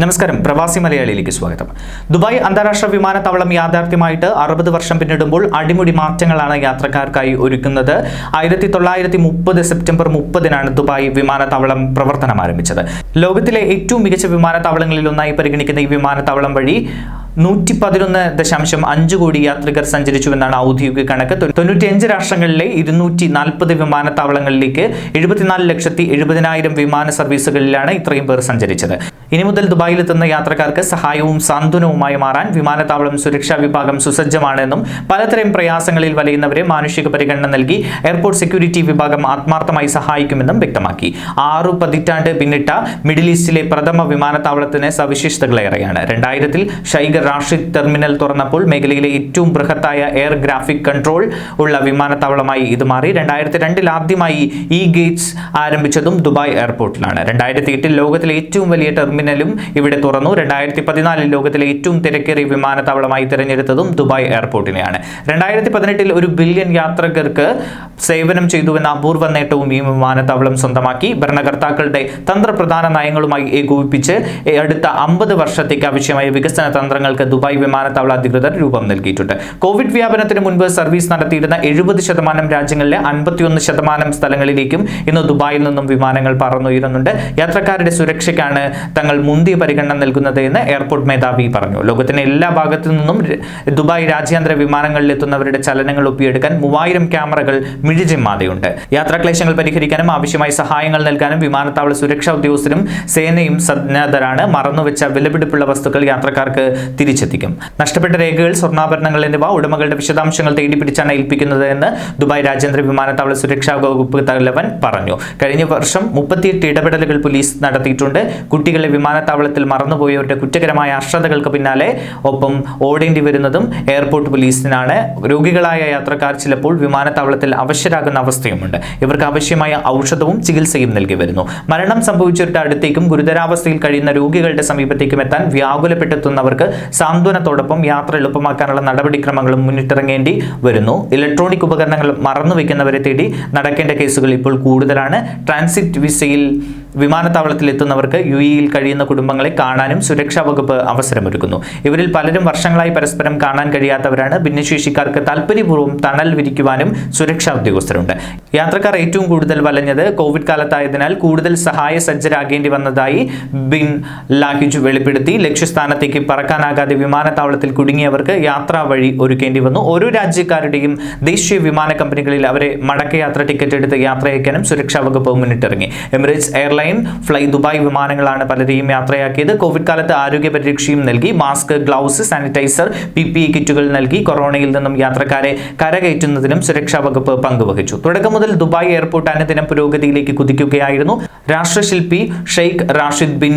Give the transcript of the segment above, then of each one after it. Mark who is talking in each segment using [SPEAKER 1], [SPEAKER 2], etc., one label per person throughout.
[SPEAKER 1] നമസ്കാരം, പ്രവാസി മലയാളിയിലേക്ക് സ്വാഗതം. ദുബായ് അന്താരാഷ്ട്ര വിമാനത്താവളം യാഥാർത്ഥ്യമായിട്ട് 60 വർഷം പിന്നിടുമ്പോൾ അടിമുടി മാറ്റങ്ങളാണ് യാത്രക്കാർക്കായി ഒരുക്കുന്നത്. 1930 സെപ്റ്റംബർ 30-നാണ് ദുബായ് വിമാനത്താവളം പ്രവർത്തനം ആരംഭിച്ചത്. ലോകത്തിലെ ഏറ്റവും മികച്ച വിമാനത്താവളങ്ങളിൽ ഒന്നായി പരിഗണിക്കുന്ന ഈ വിമാനത്താവളം വഴി 111.5 കോടി യാത്രികർ സഞ്ചരിച്ചുവെന്നാണ് ഔദ്യോഗിക കണക്ക്. 95 രാഷ്ട്രങ്ങളിലെ 240 വിമാനത്താവളങ്ങളിലേക്ക് 74,70,000 വിമാന സർവീസുകളിലാണ് ഇത്രയും പേർ സഞ്ചരിച്ചത്. ഇനി മുതൽ ദുബായിലെത്തുന്ന യാത്രക്കാർക്ക് സഹായവും സാന്ത്വനവുമായി മാറാൻ വിമാനത്താവളം സുരക്ഷാ വിഭാഗം സുസജ്ജമാണെന്നും പലതരം പ്രയാസങ്ങളിൽ വലയുന്നവരെ മാനുഷിക പരിഗണന നൽകി എയർപോർട്ട് സെക്യൂരിറ്റി വിഭാഗം ആത്മാർത്ഥമായി സഹായിക്കുമെന്നും വ്യക്തമാക്കി. 6 പതിറ്റാണ്ട് പിന്നിട്ട മിഡിൽ ഈസ്റ്റിലെ പ്രഥമ വിമാനത്താവളത്തിന് സവിശേഷതകളേറെയാണ്. 2000-ൽ ഷൈഖ് റാഷിദ് ടെർമിനൽ തുറന്നപ്പോൾ മേഖലയിലെ ഏറ്റവും ബൃഹത്തായ എയർ ട്രാഫിക് കൺട്രോൾ ഉള്ള വിമാനത്താവളമായി ഇത് മാറി. 2002-ൽ ആദ്യമായി ഇ ഗേറ്റ്സ് ആരംഭിച്ചതും ദുബായ് എയർപോർട്ടിലാണ്. 2008-ൽ ലോകത്തിലെ ഏറ്റവും വലിയ ടെർമിനലും ഇവിടെ തുറന്നു. 2014-ൽ ലോകത്തിലെ ഏറ്റവും തിരക്കേറിയ വിമാനത്താവളമായി തിരഞ്ഞെടുത്തതും ദുബായ് എയർപോർട്ടിനെയാണ്. 2018-ൽ 1 ബില്യൺ യാത്രികർക്ക് സേവനം ചെയ്തുവെന്ന അപൂർവ നേട്ടവും ഈ വിമാനത്താവളം സ്വന്തമാക്കി. ഭരണകർത്താക്കളുടെ തന്ത്രപ്രധാന നയങ്ങളുമായി ഏകോപിപ്പിച്ച് അടുത്ത 50 വർഷത്തേക്ക് ആവശ്യമായ വികസന തന്ത്രങ്ങൾക്ക് ദുബായ് വിമാനത്താവള അധികൃതർ രൂപം നൽകിയിട്ടുണ്ട്. കോവിഡ് വ്യാപനത്തിന് മുൻപ് സർവീസ് നടത്തിയിരുന്ന 70% രാജ്യങ്ങളിലെ 51% സ്ഥലങ്ങളിലേക്കും ഇന്ന് ദുബായിൽ നിന്നും വിമാനങ്ങൾ പറന്നുയരുന്നുണ്ട്. യാത്രക്കാരുടെ സുരക്ഷയ്ക്കാണ് തങ്ങൾ മുന്തിയ പരിഗണന നൽകുന്നത് എന്ന് എയർപോർട്ട് മേധാവി പറഞ്ഞു. ലോകത്തിന്റെ എല്ലാ ഭാഗത്തു നിന്നും ദുബായ് രാജ്യാന്തര വിമാനങ്ങളിൽ എത്തുന്നവരുടെ ചലനങ്ങൾ ഒപ്പിയെടുക്കാൻ 3000 ക്യാമറകൾ മിഴിചെമ്മാതെയുണ്ട്. യാത്രാക്ലേശങ്ങൾ പരിഹരിക്കാനും ആവശ്യമായ സഹായങ്ങൾ നൽകാനും വിമാനത്താവള സുരക്ഷാ ഉദ്യോഗസ്ഥരും സേനയും സന്നദ്ധരാണ്. മറന്നുവെച്ച വിലപിടിപ്പുള്ള വസ്തുക്കൾ യാത്രക്കാർക്ക് തിരിച്ചെത്തിക്കും. നഷ്ടപ്പെട്ട രേഖകൾ, സ്വർണ്ണാഭരണങ്ങൾ എന്നിവ ഉടമകളുടെ വിശദാംശങ്ങൾ തേടിപ്പിടിച്ചാണ് ഏൽപ്പിക്കുന്നത് എന്ന് ദുബായ് രാജ്യാന്തര വിമാനത്താവള സുരക്ഷാ വകുപ്പ് തലവൻ പറഞ്ഞു. കഴിഞ്ഞ വർഷം 38 ഇടപെടലുകൾ പോലീസ് നടത്തിയിട്ടുണ്ട്. കുട്ടികളെ വിമാനത്താവളത്തിൽ മറന്നുപോയവരുടെ കുറ്റകരമായ അശ്രദ്ധകൾക്ക് പിന്നാലെ ഒപ്പം ഓടേണ്ടി വരുന്നതും എയർപോർട്ട് പോലീസിനാണ്. രോഗികളായ യാത്രക്കാർ ചിലപ്പോൾ വിമാനത്താവളത്തിൽ അവശരാകുന്ന അവസ്ഥയുമുണ്ട്. ഇവർക്ക് ആവശ്യമായ ഔഷധവും ചികിത്സയും നൽകി വരുന്നു. മരണം സംഭവിച്ചവരുടെ അടുത്തേക്കും ഗുരുതരാവസ്ഥയിൽ കഴിയുന്ന രോഗികളുടെ സമീപത്തേക്കും എത്താൻ വ്യാകുലപ്പെടുത്തുന്നവർക്ക് സാന്ത്വനത്തോടൊപ്പം യാത്ര എളുപ്പമാക്കാനുള്ള നടപടിക്രമങ്ങളും മുന്നിട്ടിറങ്ങേണ്ടി വരുന്നു. ഇലക്ട്രോണിക് ഉപകരണങ്ങൾ മറന്നുവെക്കുന്നവരെ തേടി നടക്കേണ്ട കേസുകൾ ഇപ്പോൾ കൂടുതലാണ്. ട്രാൻസിറ്റ് വിസയിൽ വിമാനത്താവളത്തിൽ എത്തുന്നവർക്ക് UAE-യിൽ കഴിയുന്ന കുടുംബങ്ങളെ കാണാനും സുരക്ഷാ വകുപ്പ് അവസരമൊരുക്കുന്നു. ഇവരിൽ പലരും വർഷങ്ങളായി പരസ്പരം കാണാൻ കഴിയാത്തവരാണ്. ഭിന്നശേഷിക്കാർക്ക് താൽപര്യപൂർവ്വം തണൽ വിരിക്കുവാനും സുരക്ഷാ ഉദ്യോഗസ്ഥരുണ്ട്. യാത്രക്കാർ ഏറ്റവും കൂടുതൽ വലഞ്ഞത് കോവിഡ് കാലത്തായതിനാൽ കൂടുതൽ സഹായ സജ്ജരാകേണ്ടി വന്നതായി ബിൻ ലാഹിജ് വെളിപ്പെടുത്തി. ലക്ഷ്യസ്ഥാനത്തേക്ക് പറക്കാനാകാതെ വിമാനത്താവളത്തിൽ കുടുങ്ങിയവർക്ക് യാത്രാ വഴി ഒരുക്കേണ്ടി വന്നു. ഓരോ രാജ്യക്കാരുടെയും ദേശീയ വിമാന കമ്പനികളിൽ അവരെ മടക്കയാത്ര ടിക്കറ്റ് എടുത്ത് യാത്രയക്കാനും സുരക്ഷാ വകുപ്പ് മുന്നിട്ടിറങ്ങി. എമിറേറ്റ്സ് എയർലൈൻ, ഫ്ലൈ ദുബായ് വിമാനങ്ങളാണ് പലരെയും യാത്രയാക്കിയത്. കോവിഡ് കാലത്ത് ആരോഗ്യ പരിരക്ഷയും നൽകി. മാസ്ക്, ഗ്ലൗസ്, സാനിറ്റൈസർ, PPE കിറ്റുകൾ നൽകി കൊറോണയിൽ നിന്നും യാത്രക്കാരെ കരകയറ്റുന്നതിനും സുരക്ഷാ വകുപ്പ് പങ്കുവഹിച്ചു. തുടക്കം മുതൽ ദുബായ് എയർപോർട്ട് അനുദിനം പുരോഗതിയിലേക്ക് കുതിക്കുകയായിരുന്നു. രാഷ്ട്രശില്പി ഷെയ്ഖ് റാഷിദ് ബിൻ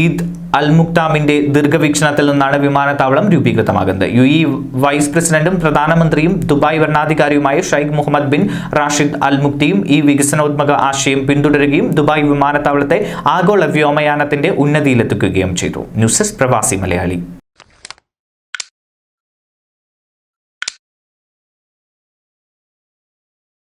[SPEAKER 1] ഈദ് അൽ മുക്താമിന്റെ ദീർഘവീക്ഷണത്തിൽ നിന്നാണ് വിമാനത്താവളം രൂപീകൃതമാകുന്നത്. UAE വൈസ് പ്രസിഡന്റും പ്രധാനമന്ത്രിയും ദുബായ് ഭരണാധികാരിയുമായ Sheikh Mohammed bin Rashid Al മുക്തിയും ഈ വികസനോന്മുഖ ആശയം പിന്തുടരുകയും ദുബായ് വിമാനത്താവളത്തെ ആഗോള വ്യോമയാനത്തിന്റെ ഉന്നതിയിലെത്തിക്കുകയും ചെയ്തു. ന്യൂസ് ഡെസ്ക്, പ്രവാസി മലയാളി.